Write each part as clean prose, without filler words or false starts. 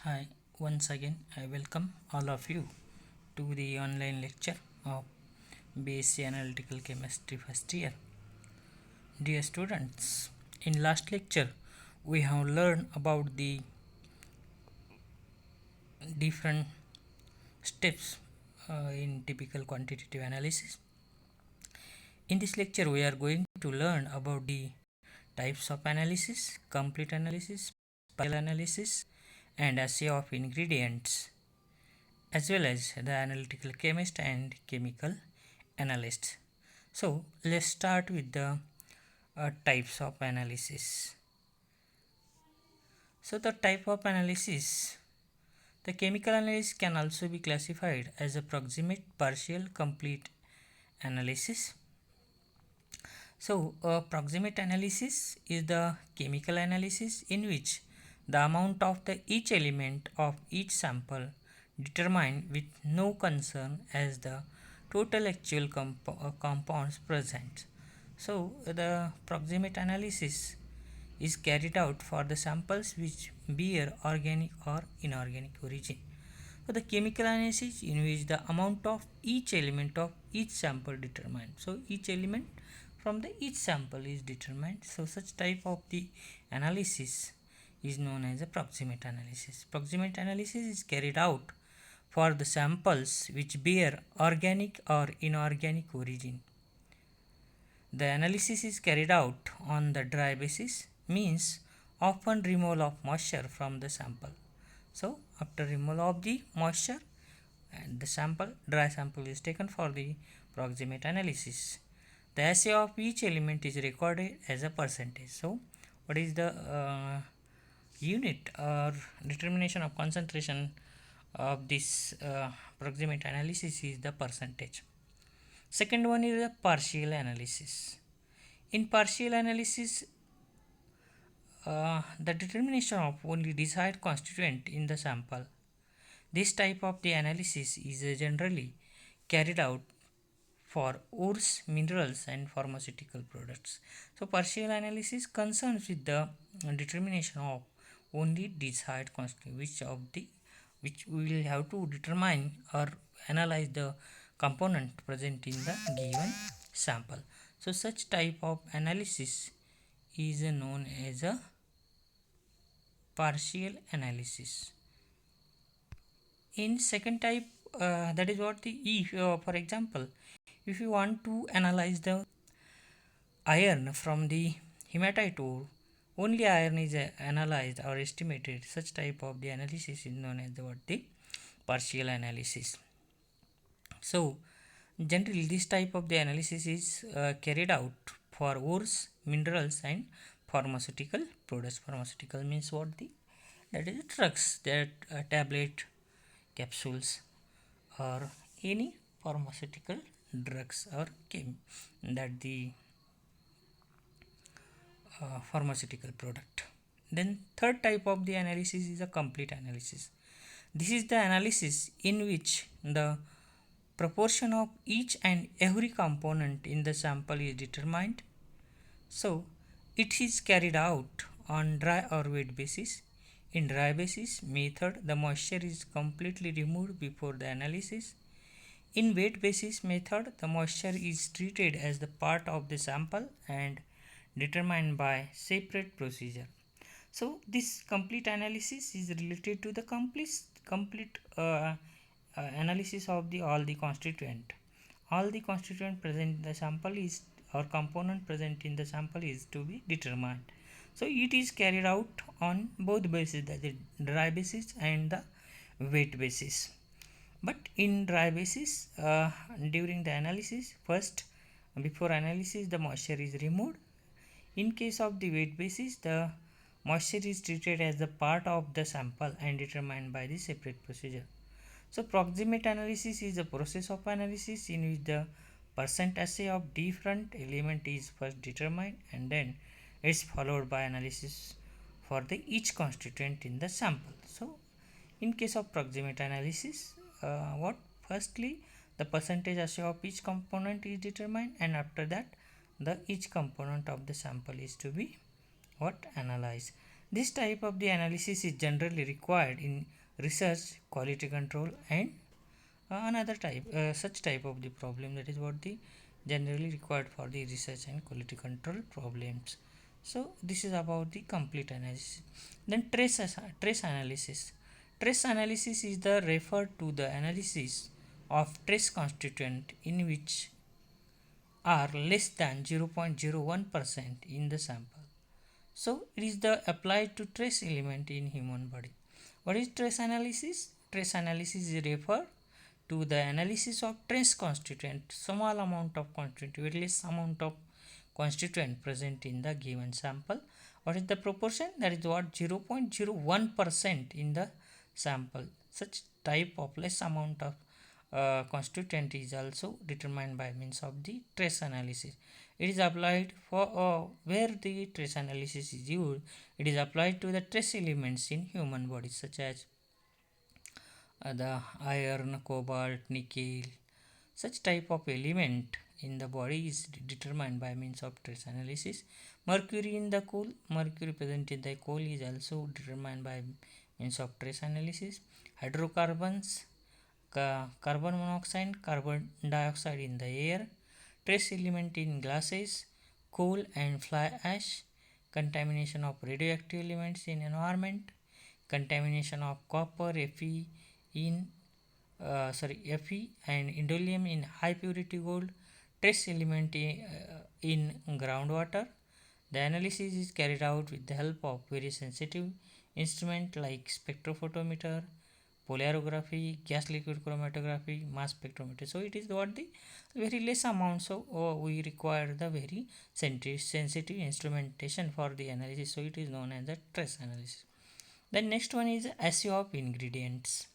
Hi, once again I welcome all of you to the online lecture of B.Sc. Analytical Chemistry first year. Dear students, in last lecture we have learned about the different steps in typical quantitative analysis. In this lecture we are going to learn about the types of analysis, complete analysis, partial analysis and assay of ingredients, as well as the analytical chemist and chemical analyst. So let's start with the types of analysis. So the type of analysis, the chemical analysis can also be classified as a proximate, partial, complete analysis. So proximate analysis is the chemical analysis in which the amount of the each element of each sample determined with no concern as the total actual compounds present. So the proximate analysis is carried out for the samples which bear organic or inorganic origin. So the chemical analysis in which the amount of each element of each sample determined. So each element from the each sample is determined. So such type of the analysis is known as a proximate analysis. Proximate analysis is carried out for the samples which bear organic or inorganic origin. The analysis is carried out on the dry basis, means often removal of moisture from the sample. So after removal of the moisture and the dry sample is taken for the proximate analysis. The assay of each element is recorded as a percentage. So what is the unit or determination of concentration of this proximate analysis is the percentage. Second one is the partial analysis. In partial analysis, the determination of only desired constituent in the sample. This type of the analysis is generally carried out for ores, minerals and pharmaceutical products. So partial analysis concerns with the determination of only desired constituent which we will have to determine or analyze the component present in the given sample. So such type of analysis is known as a partial analysis. In second type, that is what the if for example, if you want to analyze the iron from the hematite ore, only iron is analyzed or estimated. Such type of the analysis is known as the partial analysis. So generally this type of the analysis is carried out for ores, minerals and pharmaceutical products. Pharmaceutical means what that is drugs, that tablet, capsules or any pharmaceutical drugs or that the pharmaceutical product. Then third type of the analysis is a complete analysis. This is the analysis in which the proportion of each and every component in the sample is determined. So it is carried out on dry or wet basis. In dry basis method, the moisture is completely removed before the analysis. In wet basis method, the moisture is treated as the part of the sample and determined by separate procedure. So this complete analysis is related to the complete analysis of the all the constituent. All the constituent present in the sample is or component present in the sample is to be determined. So it is carried out on both bases, that is dry basis and the wet basis. But in dry basis, during the analysis, first before analysis the moisture is removed. In case of the wet basis, the moisture is treated as a part of the sample and determined by the separate procedure. So proximate analysis is a process of analysis in which the percent assay of different element is first determined and then it's followed by analysis for the each constituent in the sample. So in case of proximate analysis, what firstly the percentage assay of each component is determined and after that the each component of the sample is to be what analyzed. This type of the analysis is generally required in research, quality control, and another type such type of the problem, that is what the generally required for the research and quality control problems. So this is about the complete analysis. Then trace analysis. Trace analysis is the refer to the analysis of trace constituent in which are less than 0.01% in the sample. So it is the applied to trace element in human body. What is trace analysis? Trace analysis is refer to the analysis of trace constituent, small amount of constituent, very less amount of constituent present in the given sample. What is the proportion? That is what 0.01% in the sample. Such type of less amount of constituent is also determined by means of the trace analysis. It is applied for where the trace analysis is used. It is applied to the trace elements in human body such as the iron, cobalt, nickel. Such type of element in the body is determined by means of trace analysis. Mercury in the coal, mercury present in the coal is also determined by means of trace analysis. Hydrocarbons, carbon monoxide, carbon dioxide in the air, trace element in glasses, coal and fly ash, contamination of radioactive elements in environment, contamination of copper, Fe in Fe and indolium in high purity gold, trace element in groundwater. The analysis is carried out with the help of very sensitive instruments like spectrophotometer, polarography, gas liquid chromatography, mass spectrometry. So it is what the very less amount. So we require the very sensitive instrumentation for the analysis. So it is known as the trace analysis. The next one is assay of ingredients.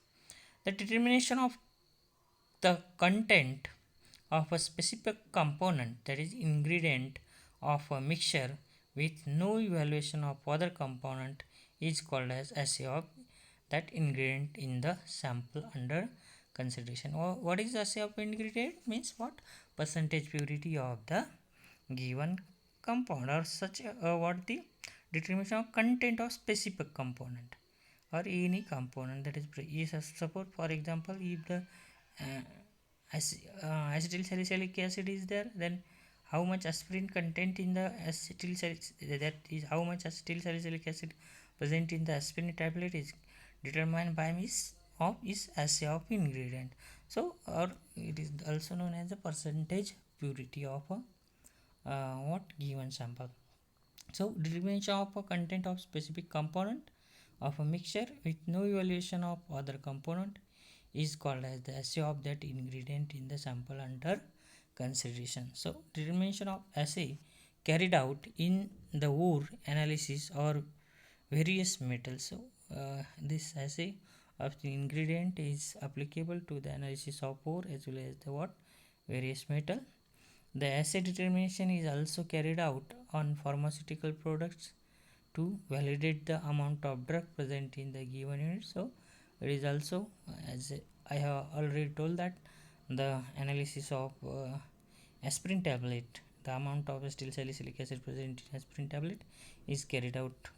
The determination of the content of a specific component, that is ingredient of a mixture with no evaluation of other component, is called as assay of that ingredient in the sample under consideration. What is assay of ingredient? Means what? Percentage purity of the given compound, or such what the determination of content of specific component or any component, that is suppose for example if the acetyl salicylic acid is there, then how much aspirin content in the acetyl salicylic, that is how much acetyl salicylic acid present in the aspirin tablet is determined by means of is assay of ingredient. So or it is also known as the percentage purity of a what given sample. So determination of a content of specific component of a mixture with no evaluation of other component is called as the assay of that ingredient in the sample under consideration. So determination of assay carried out in the ore analysis or various metals. So this assay of the ingredient is applicable to the analysis of ore as well as the what various metal. The assay determination is also carried out on pharmaceutical products to validate the amount of drug present in the given unit. So it is also, as I have already told, that the analysis of aspirin tablet, the amount of acetyl salicylic acid present in aspirin tablet is carried out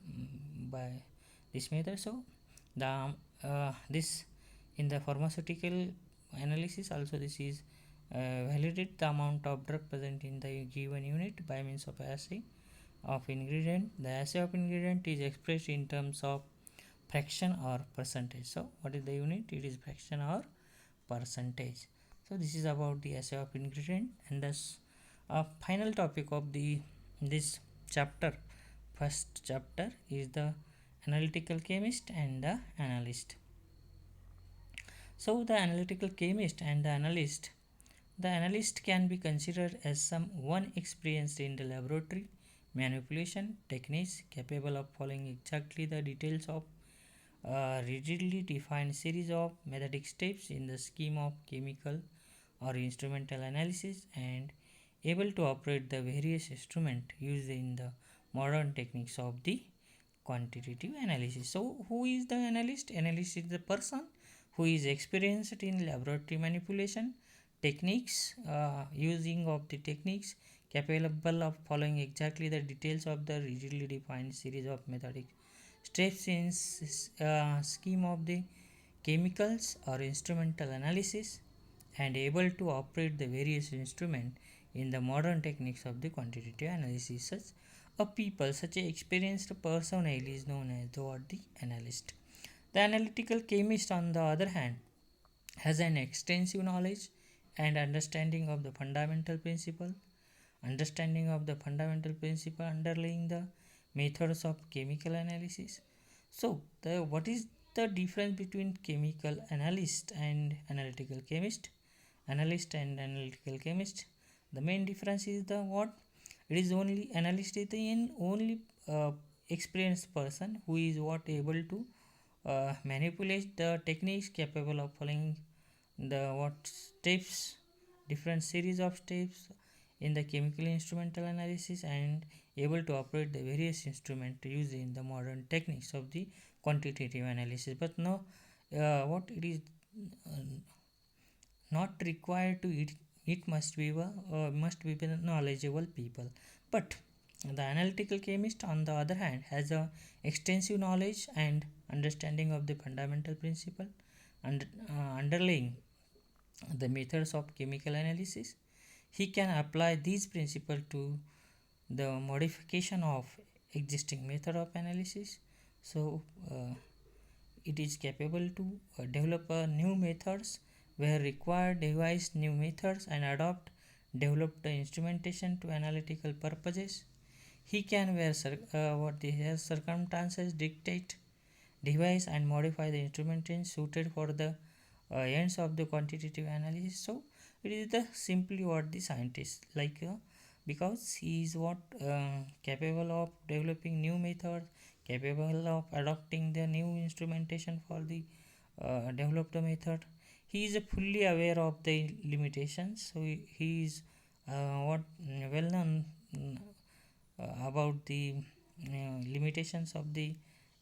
by this method. So the this in the pharmaceutical analysis also, this is validate the amount of drug present in the given unit by means of assay of ingredient. The assay of ingredient is expressed in terms of fraction or percentage. So what is the unit? It is fraction or percentage. So this is about the assay of ingredient. And thus final topic of the this chapter, first chapter, is the analytical chemist and the analyst. So the analytical chemist and the analyst can be considered as someone experienced in the laboratory manipulation techniques, capable of following exactly the details of a rigidly defined series of methodic steps in the scheme of chemical or instrumental analysis, and able to operate the various instruments used in the modern techniques of the quantitative analysis. So who is the analyst? Analyst is the person who is experienced in laboratory manipulation techniques, using of the techniques, capable of following exactly the details of the rigidly defined series of methodic steps in scheme of the chemicals or instrumental analysis, and able to operate the various instruments in the modern techniques of the quantitative analysis. Such a experienced personnel is known as the analyst. The analytical chemist, on the other hand, has an extensive knowledge and understanding of the fundamental principle underlying the methods of chemical analysis. So, what is the difference between chemical analyst and analytical chemist? Analyst and analytical chemist. The main difference is the what? It is only analyst is the only experienced person who is what able to manipulate the techniques, capable of following the what steps, different series of steps in the chemical instrumental analysis, and able to operate the various instruments used in the modern techniques of the quantitative analysis. But no, what it is uh, not required to it must be the knowledgeable people. But the analytical chemist, on the other hand, has a extensive knowledge and understanding of the fundamental principle and underlying the methods of chemical analysis. He can apply these principles to the modification of existing method of analysis. So it is capable to develop new methods where required, devise new methods and adopt develop the instrumentation to analytical purposes. He can, where what the circumstances dictate, devise and modify the instrumentation suited for the ends of the quantitative analysis. So it is the simply what the scientist like, because he is what capable of developing new methods, capable of adopting the new instrumentation for the develop the method. He is fully aware of the limitations, so he is what well known about the limitations of the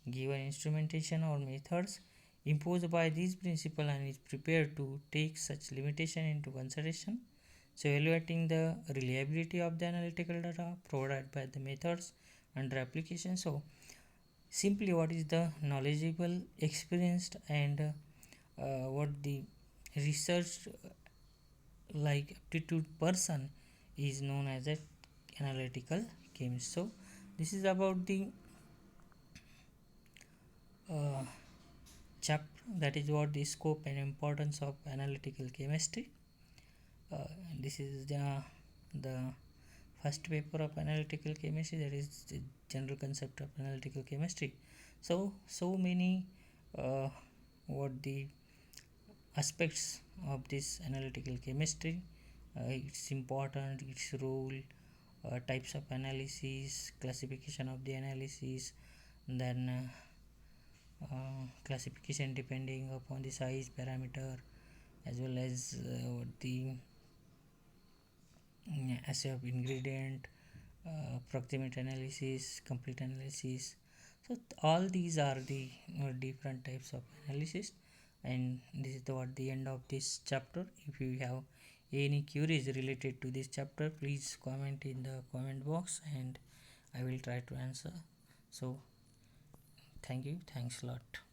given instrumentation or methods imposed by these principles, and is prepared to take such limitation into consideration. So evaluating the reliability of the analytical data provided by the methods under application. So simply what is the knowledgeable, experienced, and what the research like aptitude person is known as a analytical chemist. So this is about the uh, chapter, that is what the scope and importance of analytical chemistry. This is the first paper of analytical chemistry, that is the general concept of analytical chemistry. So many what the aspects of this analytical chemistry, its important, its role, types of analysis, classification of the analysis, then classification depending upon the size parameter, as well as the assay of ingredient, proximate analysis, complete analysis. So all these are the different types of analysis, and this is what the end of this chapter. If you have any queries related to this chapter, please comment in the comment box and I will try to answer. So thank you, thanks a lot.